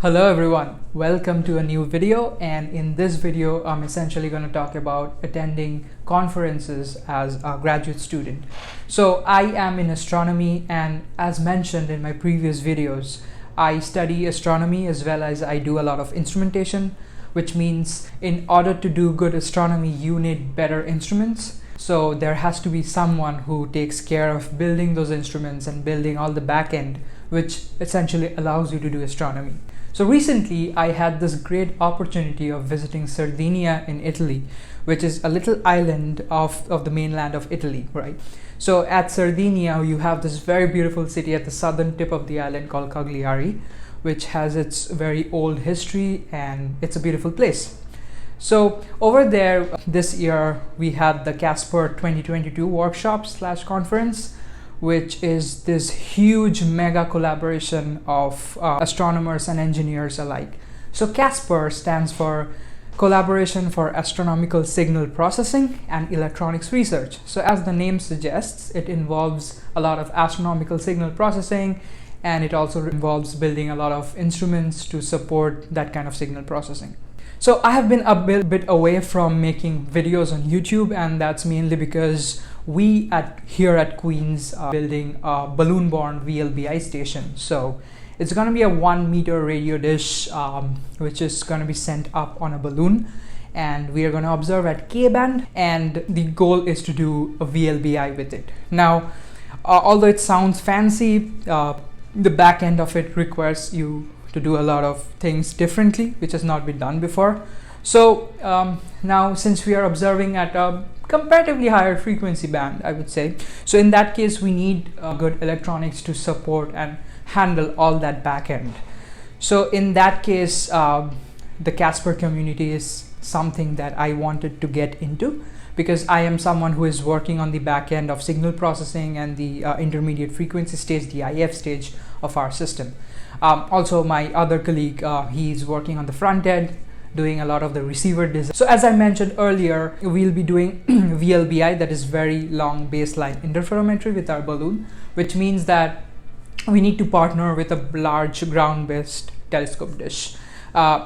Hello everyone, welcome to a new video, and in this video I'm essentially going to talk about attending conferences as a graduate student. So I am in astronomy, and as mentioned in my previous videos, I study astronomy as well as I do a lot of instrumentation, which means in order to do good astronomy you need better instruments. So there has to be someone who takes care of building those instruments and building all the back end, which essentially allows you to do astronomy. So recently I had this great opportunity of visiting Sardinia in Italy, which is a little island of the mainland of Italy, right? So at Sardinia you have this very beautiful city at the southern tip of the island called Cagliari, which has its very old history, and it's a beautiful place. So over there this year we had the CASPER 2022 workshop / conference, which is this huge mega collaboration of astronomers and engineers alike. So CASPER stands for Collaboration for Astronomical Signal Processing and Electronics Research. So as the name suggests, it involves a lot of astronomical signal processing, and it also involves building a lot of instruments to support that kind of signal processing. So I have been a bit away from making videos on YouTube, and that's mainly because we here at Queen's are building a balloon-borne VLBI station. So it's going to be a 1 meter radio dish which is going to be sent up on a balloon, and we are going to observe at K-band, and the goal is to do a VLBI with it. Now although it sounds fancy, the back end of it requires you to do a lot of things differently, which has not been done before. So now since we are observing at a comparatively higher frequency band, I would say, so in that case we need good electronics to support and handle all that back end. So in that case the CASPER community is something that I wanted to get into, because I am someone who is working on the back end of signal processing and the intermediate frequency stage, the IF stage of our system. Also my other colleague, he's working on the front end, doing a lot of the receiver design. So as I mentioned earlier, we'll be doing VLBI, that is very long baseline interferometry, with our balloon, which means that we need to partner with a large ground-based telescope dish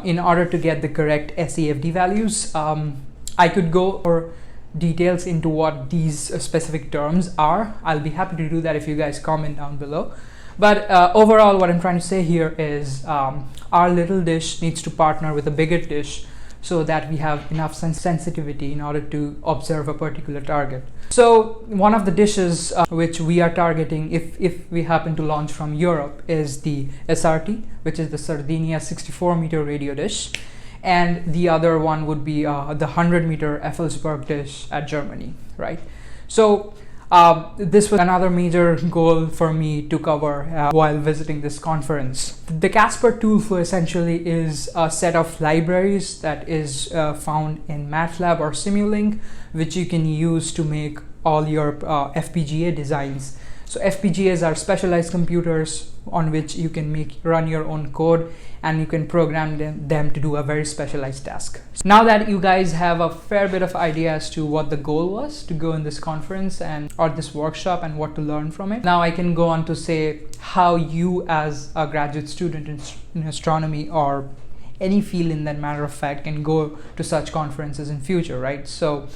in order to get the correct SEFD values. I could go for details into what these specific terms are. I'll be happy to do that if you guys comment down below. But overall, what I'm trying to say here is our little dish needs to partner with a bigger dish so that we have enough sensitivity in order to observe a particular target. So one of the dishes which we are targeting, if we happen to launch from Europe, is the SRT, which is the Sardinia 64 meter radio dish. And the other one would be the 100 meter Effelsberg dish at Germany, right? So this was another major goal for me to cover while visiting this conference. The CASPER toolflow essentially is a set of libraries that is found in MATLAB or Simulink, which you can use to make all your FPGA designs. So FPGAs are specialized computers on which you can run your own code, and you can program them to do a very specialized task. Now that you guys have a fair bit of idea as to what the goal was to go in this conference or this workshop and what to learn from it, now I can go on to say how you as a graduate student in astronomy or any field in that matter of fact can go to such conferences in future, right? So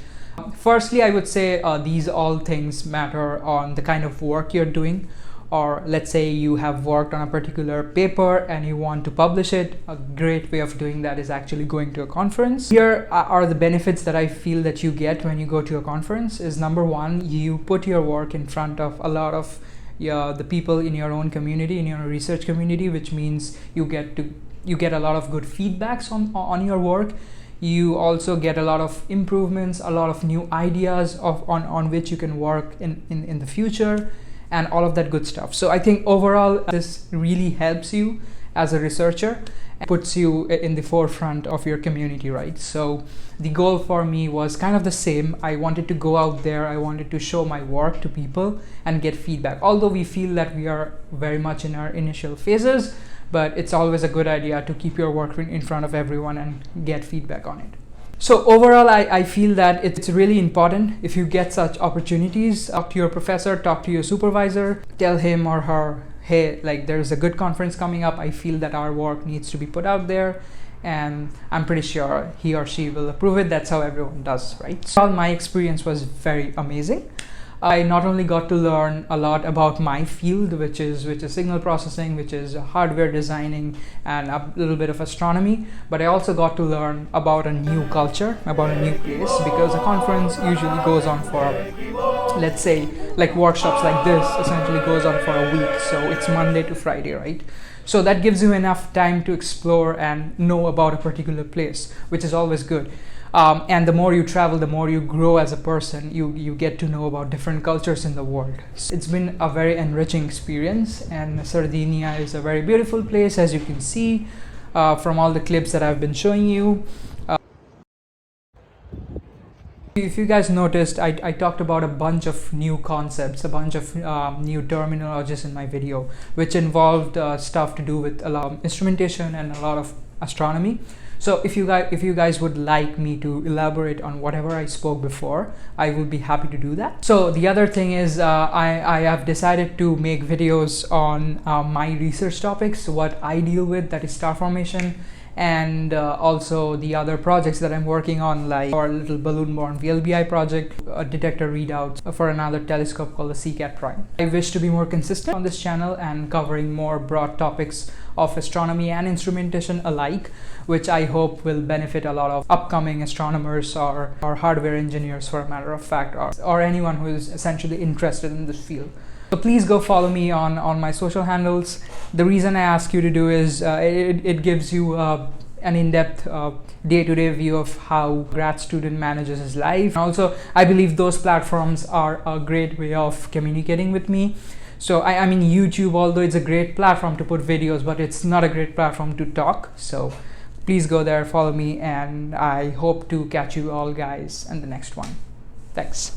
firstly, I would say these all things matter on the kind of work you're doing. Or let's say you have worked on a particular paper and you want to publish it. A great way of doing that is actually going to a conference. Here are the benefits that I feel that you get when you go to a conference. Is number one, you put your work in front of a lot of the people in your own community, in your research community, which means you get a lot of good feedbacks on your work. You also get a lot of improvements, a lot of new ideas on which you can work in the future, and all of that good stuff. So I think overall this really helps you as a researcher and puts you in the forefront of your community, right? So the goal for me was kind of the same. I wanted to go out there, I wanted to show my work to people and get feedback. Although we feel that we are very much in our initial phases, but it's always a good idea to keep your work in front of everyone and get feedback on it. So overall, I feel that it's really important if you get such opportunities. Talk to your professor, talk to your supervisor, tell him or her hey, like there's a good conference coming up, I feel that our work needs to be put out there, and I'm pretty sure he or she will approve it. That's how everyone does, right? So my experience was very amazing. I not only got to learn a lot about my field, which is signal processing, which is hardware designing, and a little bit of astronomy, but I also got to learn about a new culture, about a new place, because a conference usually goes on for, let's say, like workshops like this essentially goes on for a week. So it's Monday to Friday, right? So that gives you enough time to explore and know about a particular place, which is always good. And the more you travel, the more you grow as a person. You get to know about different cultures in the world. So it's been a very enriching experience, and Sardinia is a very beautiful place, as you can see from all the clips that I've been showing you. If you guys noticed, I talked about a bunch of new concepts, a bunch of new terminologies in my video, which involved stuff to do with a lot of instrumentation and a lot of astronomy. So if you guys would like me to elaborate on whatever I spoke before, I will be happy to do that. So the other thing is I have decided to make videos on my research topics, what I deal with, that is star formation, and also the other projects that I'm working on, like our little balloon-borne VLBI project, a detector readouts for another telescope called the CAT Prime. I wish to be more consistent on this channel and covering more broad topics of astronomy and instrumentation alike, which I hope will benefit a lot of upcoming astronomers or hardware engineers, for a matter of fact, or anyone who is essentially interested in this field. So please go follow me on my social handles. The reason I ask you to do is it gives you an in-depth day-to-day view of how grad student manages his life. And also, I believe those platforms are a great way of communicating with me. So I mean, YouTube, although it's a great platform to put videos, but it's not a great platform to talk. So please go there, follow me, and I hope to catch you all guys in the next one. Thanks.